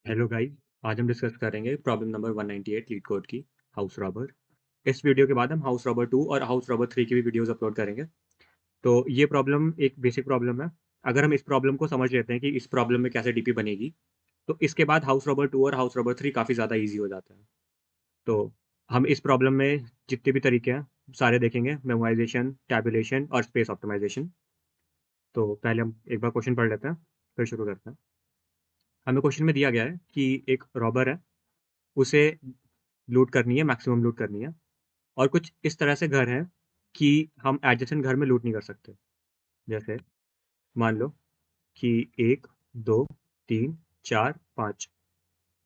Hello guys. आज हम discuss करेंगे प्रॉब्लम नंबर 198 लीड कोड की, हाउस रॉबर। इस वीडियो के बाद हम हाउस रॉबर 2 और हाउस रॉबर 3 की भी वीडियोस अपलोड करेंगे। तो ये प्रॉब्लम एक बेसिक प्रॉब्लम है। अगर हम इस प्रॉब्लम को समझ लेते हैं कि इस प्रॉब्लम में कैसे डीपी बनेगी, तो इसके बाद हाउस रॉबर 2 और हाउस रॉबर 3 काफ़ी ज़्यादा ईजी हो जाता है। तो हम इस प्रॉब्लम में जितने भी तरीके हैं सारे देखेंगे, मेमोराइजेशन, टैबुलेशन और स्पेस ऑप्टिमाइजेशन। तो पहले हम एक बार क्वेश्चन पढ़ लेते हैं, फिर शुरू करते हैं। हमें क्वेश्चन में दिया गया है कि एक रॉबर है, उसे लूट करनी है, मैक्सिमम लूट करनी है। और कुछ इस तरह से घर हैं कि हम एडजेसेंट घर में लूट नहीं कर सकते। जैसे मान लो कि 1, 2, 3, 4, 5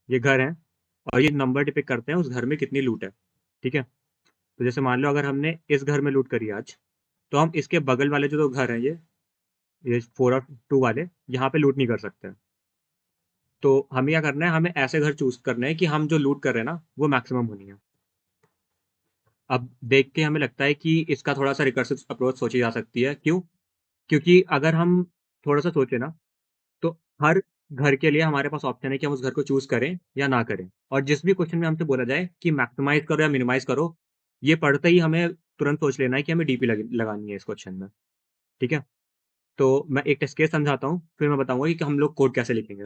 ये घर हैं, और ये नंबर डिपिक्ट करते हैं उस घर में कितनी लूट है। ठीक है। तो जैसे मान लो अगर हमने इस घर में लूट करी आज, तो हम इसके बगल वाले जो दो घर हैं, ये 4 और 2 वाले, यहाँ पे लूट नहीं कर सकते। तो हमें क्या करना है, हमें ऐसे घर चूज करना है कि हम जो लूट कर रहे हैं ना वो मैक्सिमम होनी है। अब देख के हमें लगता है कि इसका थोड़ा सा रिकर्सिव अप्रोच सोची जा सकती है। क्यों? क्योंकि अगर हम थोड़ा सा सोचे ना, तो हर घर के लिए हमारे पास ऑप्शन है कि हम उस घर को चूज करें या ना करें। और जिस भी क्वेश्चन में हमसे बोला जाए कि मैक्सिमाइज करो या मिनिमाइज करो, ये पढ़ते ही हमें तुरंत सोच लेना है कि हमें डीपी लगानी है इस क्वेश्चन में। ठीक है। तो मैं एक टेस्ट केस समझाता हूँ, फिर मैं बताऊंगा कि हम लोग कोड कैसे लिखेंगे।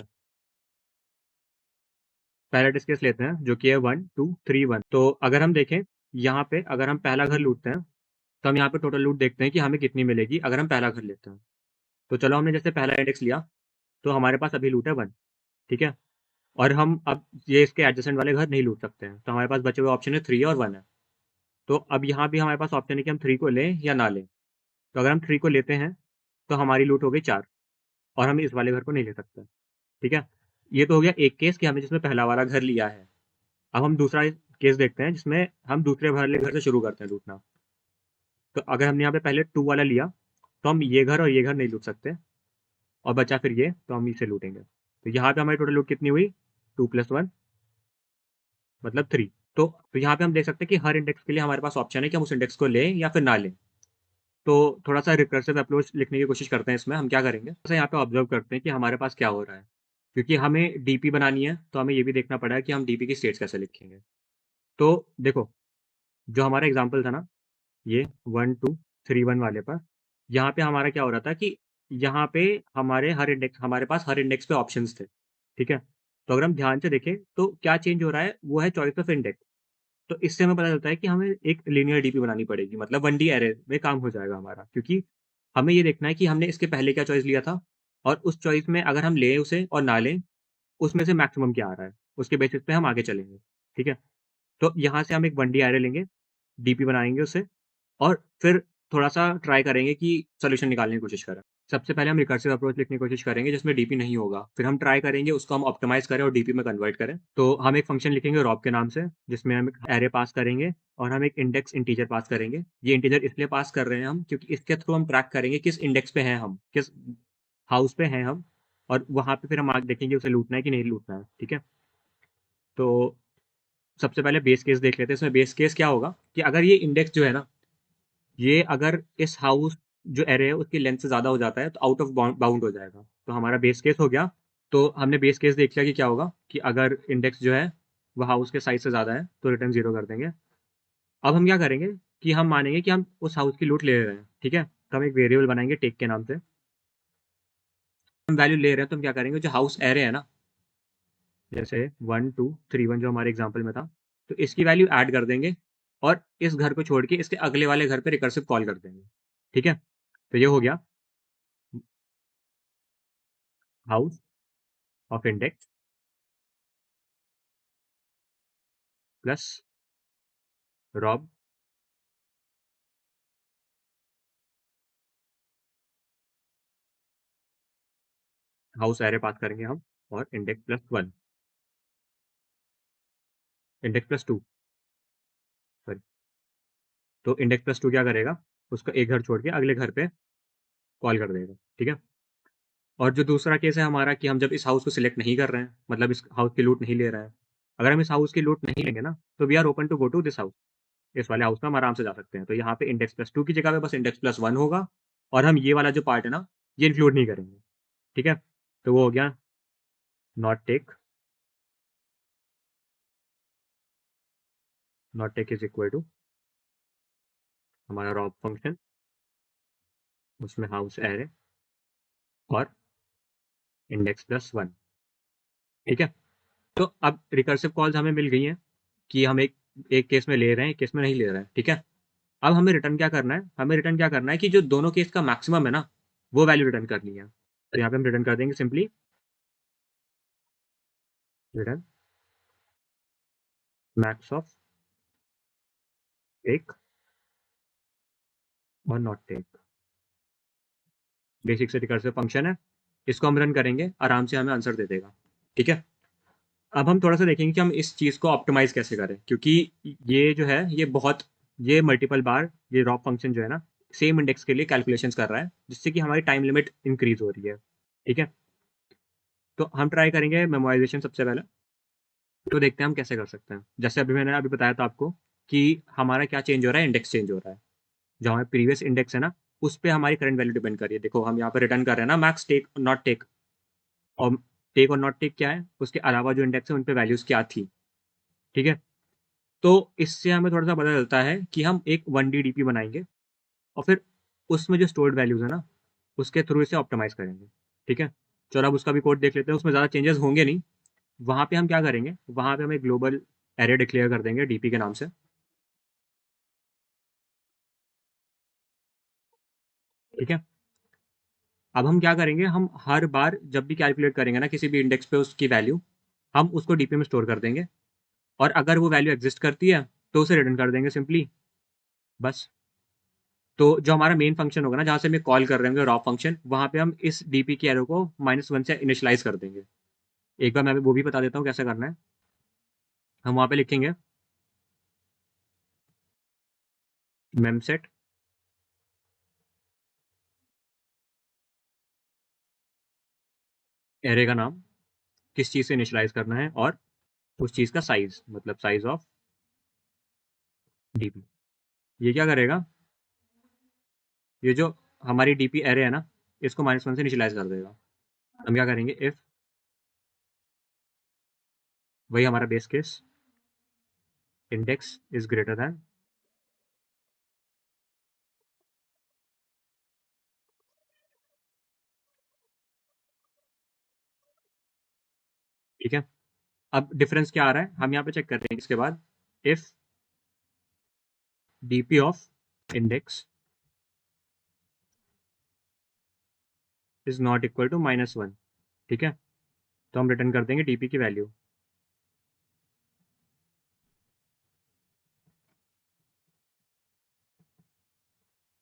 पहला टेस्ट केस लेते हैं जो कि है 1 2 3 1। तो अगर हम देखें यहाँ पे, अगर हम पहला घर लूटते हैं, तो हम यहाँ पे टोटल लूट देखते हैं कि हमें कितनी मिलेगी अगर हम पहला घर लेते हैं। तो चलो, हमने जैसे पहला इंडेक्स लिया, तो हमारे पास अभी लूट है 1। ठीक है। और हम अब ये इसके एडजेसेंट वाले घर नहीं लूट सकते हैं, तो हमारे पास बचे हुए ऑप्शन है 3 और 1 है। तो अब यहाँ भी हमारे पास ऑप्शन है कि हम 3 को लें या ना लें। तो अगर हम 3 को लेते हैं, तो हमारी लूट हो गई 4, और हम इस वाले घर को नहीं ले सकते। ठीक है। ये तो हो गया एक केस कि हमने जिसमें पहला वाला घर लिया है। अब हम दूसरा केस देखते हैं जिसमें हम दूसरे वाले घर से शुरू करते हैं लूटना। तो अगर हमने यहाँ पे पहले 2 वाला लिया, तो हम ये घर और ये घर नहीं लूट सकते, और बचा फिर ये, तो हम इसे लूटेंगे। तो यहाँ पे हमारी टोटल लूट कितनी हुई? 2+1 मतलब 3। तो यहाँ पे हम देख सकते हैं कि हर इंडेक्स के लिए हमारे पास ऑप्शन है कि हम उस इंडेक्स को लें या फिर ना लें। तो थोड़ा सा रिकर्सिव अप्रोच लिखने की कोशिश करते हैं। इसमें हम क्या करेंगे, जैसे यहाँ पे ऑब्जर्व करते हैं कि हमारे पास क्या हो रहा है। क्योंकि हमें डीपी बनानी है, तो हमें ये भी देखना पड़ा है कि हम डीपी की स्टेट्स कैसे लिखेंगे। तो देखो, जो हमारा एग्जाम्पल था ना, ये 1 2 3 1 वाले पर, यहाँ पे हमारा क्या हो रहा था कि यहाँ पे हमारे पास हर इंडेक्स पे ऑप्शंस थे। ठीक है। तो अगर हम ध्यान से देखें तो क्या चेंज हो रहा है, वो है चॉइस ऑफ इंडेक्स। तो इससे हमें पता चलता है कि हमें एक लीनियर डीपी बनानी पड़ेगी, मतलब 1D एरे में काम हो जाएगा हमारा। क्योंकि हमें ये देखना है कि हमने इसके पहले क्या चॉइस लिया था, और उस चॉइस में अगर हम लें उसे और ना लें, उसमें से मैक्सिमम क्या आ रहा है, उसके बेसिस पे हम आगे चलेंगे। ठीक है। तो यहाँ से हम एक 1D एरे लेंगे, डीपी बनाएंगे उससे, और फिर थोड़ा-सा ट्राई करेंगे कि सॉल्यूशन निकालने की कोशिश करें। सबसे पहले हम रिकर्सिव अप्रोच लिखने की कोशिश करेंगे जिसमें डीपी नहीं होगा। फिर हम ट्राई करेंगे उसको हम ऑप्टिमाइज़ करें और डीपी में कन्वर्ट करें। तो हम एक फंक्शन लिखेंगे रॉब के नाम से, जिसमें हम एक एरे पास करेंगे और हम एक इंडेक्स इंटीजर पास करेंगे। ये इंटीजर इसलिए पास कर रहे हैं हम, क्योंकि इसके थ्रू हम ट्रैक करेंगे किस इंडेक्स पे हैं हम, किस हाउस पे हैं हम, और वहाँ पे फिर हम आगे देखेंगे उसे लूटना है कि नहीं लूटना है। ठीक है। तो सबसे पहले बेस केस देख लेते हैं। इसमें बेस केस क्या होगा कि अगर ये इंडेक्स जो है ना, ये अगर इस हाउस जो एरे है उसकी लेंथ से ज़्यादा हो जाता है, तो आउट ऑफ बाउंड हो जाएगा। तो हमारा बेस केस हो गया। तो हमने बेस केस देख लिया कि क्या होगा, कि अगर इंडेक्स जो है वो हाउस के साइज से ज़्यादा है, तो रिटर्न 0 कर देंगे। अब हम क्या करेंगे कि हम मानेंगे कि हम उस हाउस की लूट ले रहे हैं। ठीक है। तो हम एक वेरिएबल बनाएंगे टेक के नाम से। हम वैल्यू ले रहे हैं, तो हम क्या करेंगे, जो हाउस एरे है ना, जैसे 1 2 3 1 जो हमारे एग्जाम्पल में था, तो इसकी वैल्यू ऐड कर देंगे, और इस घर को छोड़ के इसके अगले वाले घर पे रिकर्सिव कॉल कर देंगे। ठीक है। तो ये हो गया house of index plus rob house array pass करेंगे हम, और इंडेक्स+1, इंडेक्स+2, सॉरी। तो इंडेक्स+2 क्या करेगा, उसका एक घर छोड़ के अगले घर पे कॉल कर देगा। ठीक है। और जो दूसरा केस है हमारा, कि हम जब इस हाउस को सिलेक्ट नहीं कर रहे हैं, मतलब इस हाउस की लूट नहीं ले रहे हैं, अगर हम इस हाउस की लूट नहीं लेंगे ना, तो we are open to go to this house. इस वाले हाउस में हम आराम से जा सकते हैं। तो यहाँ पे इंडेक्स+2 की जगह पे बस इंडेक्स+1 होगा, और हम ये वाला जो पार्ट है ना, ये इंक्लूड नहीं करेंगे। ठीक है। तो वो हो गया not take, not take is equal to हमारा रॉप फंक्शन, उसमें हाउस एरे और इंडेक्स प्लस वन। ठीक है, तो अब रिकर्सिव कॉल्स हमें मिल गई हैं कि हम एक एक केस में ले रहे हैं, एक केस में नहीं ले रहे हैं। ठीक है, अब हमें रिटर्न क्या करना है, हमें रिटर्न क्या करना है कि जो दोनों केस का मैक्सिमम है ना, वो वैल्यू रिटर्न करनी है। तो यहाँ पे हम रिटर्न कर देंगे simply return max of take और नॉट टेक। बेसिक से रिकर्सिव फंक्शन है, इसको हम रन करेंगे, आराम से हमें आंसर दे देगा। ठीक है, अब हम थोड़ा सा देखेंगे कि हम इस चीज़ को ऑप्टिमाइज कैसे करें, क्योंकि ये जो है ये मल्टीपल बार ये रॉप फंक्शन जो है ना, सेम इंडेक्स के लिए कैलकुलेशंस कर रहा है, जिससे कि हमारी टाइम लिमिट इंक्रीज हो रही है। ठीक है, तो हम ट्राई करेंगे मेमोराइजेशन सबसे पहले। तो देखते हैं हम कैसे कर सकते हैं। जैसे मैंने अभी बताया था आपको कि हमारा क्या चेंज हो रहा है, इंडेक्स चेंज हो रहा है। जो हमारे प्रीवियस इंडेक्स है ना, उस पर हमारी करंट वैल्यू डिपेंड कर रही है। देखो हम यहाँ पर रिटर्न कर रहे हैं ना मैक्स टेक नॉट टेक, और टेक और नॉट टेक क्या है, उसके अलावा जो इंडेक्स है उन पे वैल्यूज क्या थी। ठीक है, तो इससे हमें थोड़ा सा पता चलता है कि हम एक 1D डीपी बनाएंगे और फिर उसमें जो स्टोर्ड वैल्यूज है ना, उसके थ्रू इसे ऑप्टिमाइज करेंगे। ठीक है, चलो अब उसका भी कोड देख लेते हैं, उसमें ज़्यादा चेंजेस होंगे नहीं। वहाँ पे हम क्या करेंगे, वहाँ पे हम एक ग्लोबल एरे डिक्लेयर कर देंगे डीपी के नाम से। ठीक है, अब हम क्या करेंगे, हम हर बार जब भी कैलकुलेट करेंगे ना किसी भी इंडेक्स पे उसकी वैल्यू, हम उसको डीपी में स्टोर कर देंगे, और अगर वो वैल्यू एग्जिस्ट करती है तो उसे रिटर्न कर देंगे सिंपली, बस। तो जो हमारा मेन फंक्शन होगा ना, जहाँ से हम कॉल कर रहे होंगे रॉ फंक्शन, वहाँ पे हम इस डीपी की एरो को -1 से इनिशियलाइज कर देंगे। एक बार मैं वो भी बता देता हूँ कैसे करना है। हम वहाँ पे लिखेंगे मेमसेट एरे का नाम, किस चीज़ से इनिशियलाइज करना है, और उस चीज़ का साइज, मतलब साइज ऑफ डीपी। ये क्या करेगा, ये जो हमारी डीपी एरे है ना, इसको -1 से इनिशियलाइज कर देगा। हम क्या करेंगे, इफ वही हमारा base case, index is greater then, ठीक है। अब डिफरेंस क्या आ रहा है, हम यहाँ पे चेक कर रहे हैं इसके बाद, if DP of index is not equal to -1। ठीक है, तो हम रिटर्न कर देंगे डीपी की वैल्यू।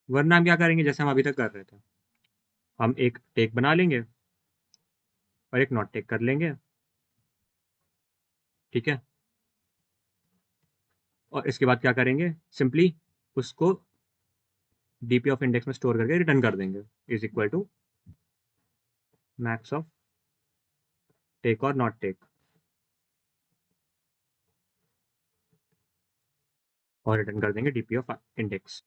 वरना हम क्या करेंगे, जैसे हम अभी तक कर रहे थे, हम एक टेक बना लेंगे और एक नॉट टेक कर लेंगे। ठीक है, और इसके बाद क्या करेंगे, सिंपली उसको डीपी ऑफ इंडेक्स में स्टोर करके रिटर्न कर देंगे, is equal to max of take और नॉट टेक, और रिटर्न कर देंगे डीपी ऑफ इंडेक्स।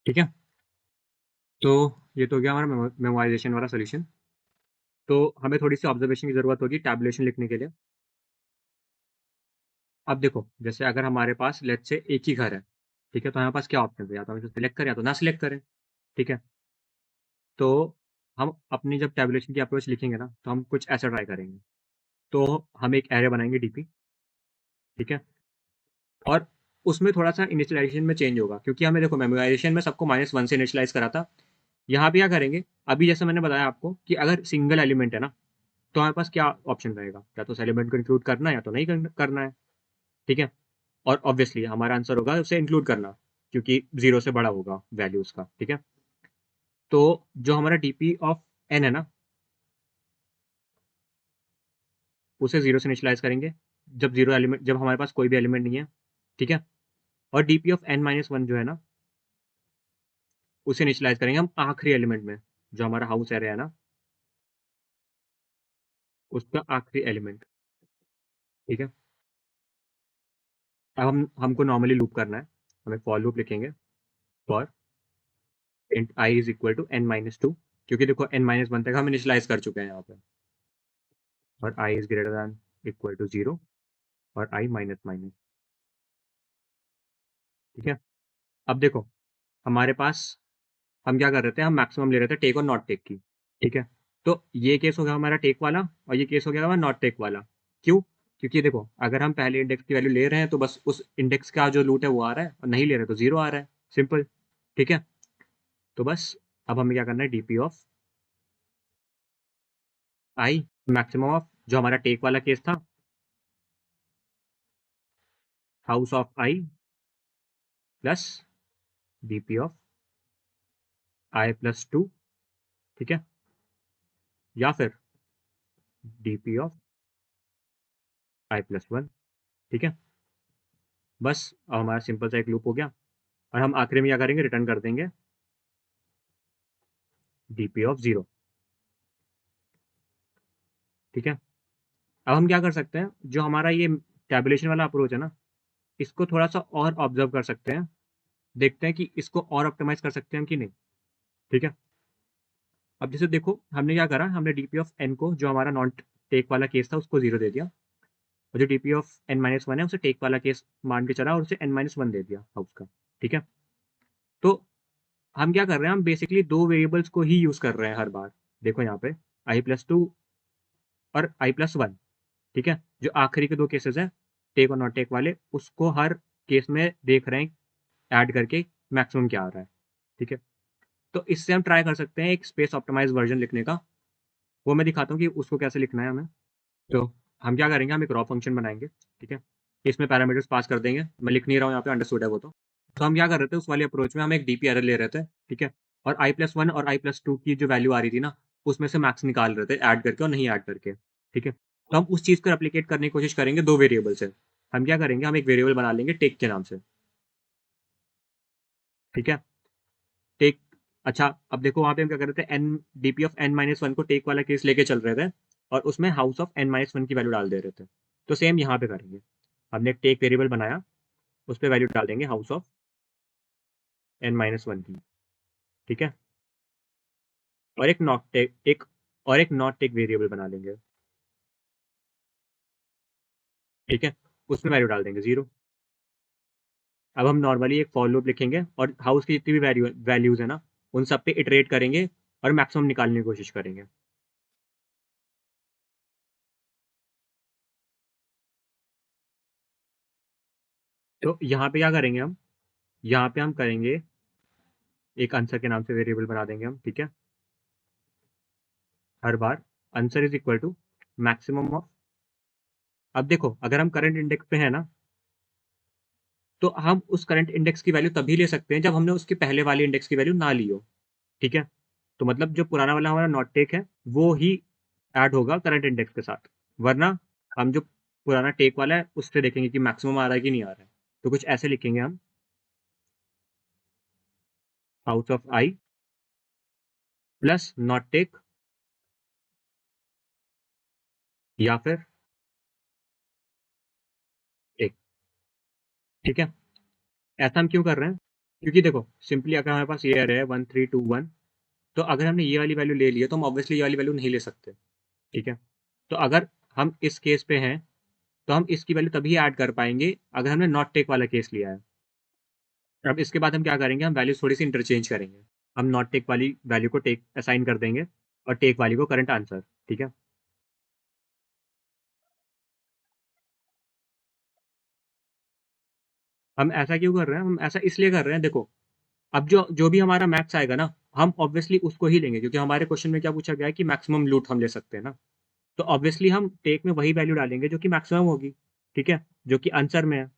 ठीक है, तो ये तो हो गया हमारा मेमोराइजेशन वाला सोल्यूशन। तो हमें थोड़ी सी ऑब्जर्वेशन की जरूरत होगी टैबुलेशन लिखने के लिए। अब देखो, जैसे अगर हमारे पास लेट्स से एक ही घर है, ठीक है, तो हमारे पास क्या ऑप्शन है, या तो हम इसे सिलेक्ट करें या तो ना सिलेक्ट करें। ठीक है, तो हम अपनी जब टैबुलेशन की अप्रोच लिखेंगे ना, तो हम कुछ ऐसा ट्राई करेंगे। तो हम एक एरे बनाएंगे डीपी। ठीक है, और उसमें थोड़ा सा इनिशियलाइजेशन में चेंज होगा, क्योंकि हमें देखो मेमोराइजेशन में सबको -1 से इनिशियलाइज करा था। यहाँ पे क्या करेंगे, अभी जैसे मैंने बताया आपको कि अगर सिंगल एलिमेंट है ना, तो हमारे पास क्या ऑप्शन रहेगा, या तो उस एलिमेंट को इंक्लूड करना है या तो नहीं करना है। ठीक है, और ऑब्वियसली हमारा आंसर होगा उसे इंक्लूड करना, क्योंकि 0 से बड़ा होगा वैल्यू उसका। ठीक है, तो जो हमारा डीपी ऑफ एन है ना, उसे 0 से इनिशियलाइज करेंगे जब हमारे पास कोई भी एलिमेंट नहीं है। ठीक है, और डीपी ऑफ n-1 जो है ना, उसे इनिशियलाइज करेंगे हम आखिरी एलिमेंट में, जो हमारा हाउस एरे है ना, उसका आखिरी एलिमेंट। ठीक है, अब हमको नॉर्मली लूप करना है, हमें फॉर लूप लिखेंगे, for int i is equal to n-2, क्योंकि देखो n-1 तक हम इनिशियलाइज कर चुके हैं यहाँ पे, और i is greater than equal to 0 और i माइनस माइनस। ठीक है, अब देखो हमारे पास, हम क्या कर रहे थे, हम मैक्सिमम ले रहे थे टेक और नॉट टेक की। ठीक है, तो ये केस हो गया हमारा टेक वाला, और ये केस हो गया हमारा नॉट टेक वाला। क्यों? क्योंकि देखो अगर हम पहले इंडेक्स की वैल्यू ले रहे हैं तो बस उस इंडेक्स का जो लूट है वो आ रहा है, और नहीं ले रहे तो 0 आ रहा है, सिंपल। ठीक है, तो बस अब हमें क्या करना है, DP of I maximum of, जो हमारा टेक वाला केस था, house of I plus DP of I plus 2। ठीक है, या फिर डीपी ऑफ आई प्लस 1। ठीक है, बस अब हमारा सिंपल सा एक लूप हो गया, और हम आखिरी में क्या करेंगे, रिटर्न कर देंगे डीपी ऑफ 0। ठीक है, अब हम क्या कर सकते हैं, जो हमारा ये टैबुलेशन वाला अप्रोच है ना, इसको थोड़ा सा और ऑब्जर्व कर सकते हैं, देखते हैं कि इसको और ऑप्टिमाइज कर सकते हैं हम कि नहीं। ठीक है, अब जैसे देखो हमने क्या करा, हमने डीपी ऑफ एन को, जो हमारा नॉन टेक वाला केस था, उसको 0 दे दिया, और जो डीपी ऑफ n-1 है उसे टेक वाला केस मान के चला और उसे n-1 दे दिया हाउस का। ठीक है, तो हम क्या कर रहे हैं, हम बेसिकली दो वेरिएबल्स को ही यूज कर रहे हैं हर बार। देखो यहाँ पे i+2 और i+1। ठीक है, जो आखिरी के दो केसेस हैं टेक और नॉट टेक वाले, उसको हर केस में देख रहे हैं ऐड करके मैक्सिमम क्या आ रहा है। ठीक है, तो इससे हम ट्राई कर सकते हैं एक स्पेस ऑप्टिमाइज वर्जन लिखने का। वो मैं दिखाता हूँ कि उसको कैसे लिखना है हमें। तो हम क्या करेंगे, हम एक रॉ फंक्शन बनाएंगे। ठीक है, इसमें पैरामीटर्स पास कर देंगे, मैं लिख नहीं रहा हूँ यहाँ पे, अंडरस्टूड है वो। तो हम क्या कर रहे थे, उस वाली अप्रोच में हम एक डीपी एरर ले रहे थे। ठीक है, और i+1 और i+2 की जो वैल्यू आ रही थी ना, उसमें से मैक्स निकाल रहे थे ऐड करके और नहीं ऐड करके। ठीक है, तो हम उस चीज़ को रेप्लिकेट करने की कोशिश करेंगे दो वेरिएबल से। हम क्या करेंगे, हम एक वेरिएबल बना लेंगे टेक के नाम से। ठीक है, टेक, अच्छा अब देखो वहां पे हम क्या कर रहे थे, एन डीपी ऑफ n-1 को टेक वाला केस लेके चल रहे थे, और उसमें हाउस ऑफ n-1 की वैल्यू डाल दे रहे थे। तो सेम यहाँ पे करेंगे, हमने एक टेक वेरिएबल बनाया, उस पर वैल्यू डाल देंगे हाउस ऑफ n-1 की। ठीक है, और एक नॉट टेक वेरिएबल बना लेंगे। ठीक है, उसमें वैल्यू डाल देंगे 0। अब हम नॉर्मली एक फॉर लूप लिखेंगे, और हाउस की जितनी भी वैल्यूज है ना, उन सब पे इटरेट करेंगे और मैक्सिमम निकालने की कोशिश करेंगे। तो यहाँ पे क्या करेंगे हम, यहाँ पे हम करेंगे एक आंसर के नाम से वेरिएबल बना देंगे हम। ठीक है, हर बार answer is equal to maximum of, अब देखो अगर हम करंट इंडेक्स पे है ना, तो हम उस करंट इंडेक्स की वैल्यू तभी ले सकते हैं जब हमने उसके पहले वाले इंडेक्स की वैल्यू ना ली हो। ठीक है, तो मतलब जो पुराना वाला हमारा नॉट टेक है वो ही ऐड होगा करंट इंडेक्स के साथ, वरना हम जो पुराना टेक वाला है उससे देखेंगे कि मैक्सिमम आ रहा है कि नहीं आ रहा है। तो कुछ ऐसे लिखेंगे हम, house of I plus not take, या फिर टेक। ठीक है, ऐसा हम क्यों कर रहे हैं, क्योंकि देखो सिंपली अगर हमारे पास ये अरे है 1 3 2 1, तो अगर हमने ये वाली वैल्यू ले ली है तो हम ऑब्वियसली ये वाली वैल्यू नहीं ले सकते। ठीक है, तो अगर हम इस केस पे हैं तो हम इसकी वैल्यू तभी ऐड कर पाएंगे अगर हमने नॉट टेक वाला केस लिया है। अब इसके बाद हम क्या करेंगे, हम वैल्यूज थोड़ी सी इंटरचेंज करेंगे। हम नॉट टेक वाली वैल्यू को टेक असाइन कर देंगे, और टेक वाली को करंट आंसर। ठीक है, हम ऐसा क्यों कर रहे हैं, हम ऐसा इसलिए कर रहे हैं, देखो अब जो जो भी हमारा मैक्स आएगा ना, हम ऑब्वियसली उसको ही लेंगे, क्योंकि हमारे क्वेश्चन में क्या पूछा गया है कि मैक्सिमम लूट हम ले सकते हैं ना। तो ऑब्वियसली हम टेक में वही वैल्यू डालेंगे जो कि मैक्सिमम होगी। ठीक है, जो कि आंसर में है,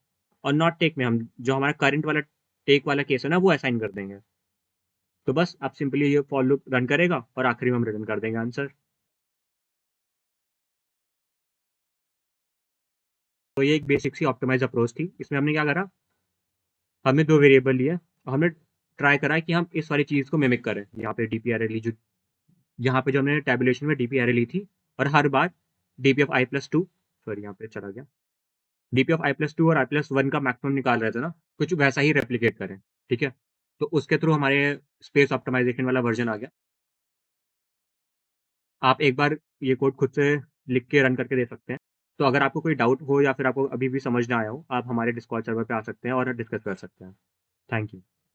और नॉट टेक में हम जो हमारा करंट वाला टेक वाला केस है ना वो असाइन कर देंगे। तो बस अब सिंपली ये फॉर लूप रन करेगा और आखिरी में हम रिटर्न कर देंगे आंसर। तो ये एक बेसिक सी ऑप्टिमाइज अप्रोच थी। इसमें हमने क्या करा, हमने दो वेरिएबल लिए और हमने ट्राई करा कि हम इस वाली चीज़ को मिमिक करें। यहाँ पे डीपी एरे ली, जो यहाँ पे जो हमने टेबुलेशन में डीपी एरे ली थी, और हर बार डीपी ऑफ आई+2, सॉरी यहाँ पे चला गया, डीपी ऑफ आई+2 और आई+1 का मैक्सिमम निकाल रहे थे ना, कुछ वैसा ही रेप्लिकेट करें। ठीक है, तो उसके थ्रू हमारे स्पेस ऑप्टिमाइजेशन वाला वर्जन आ गया। आप एक बार ये कोड खुद से लिख के रन करके दे सकते हैं। तो अगर आपको कोई डाउट हो या फिर आपको अभी भी समझ ना आया हो, आप हमारे डिस्कॉर्ड सर्वर पे आ सकते हैं और डिस्कस कर सकते हैं। Thank you.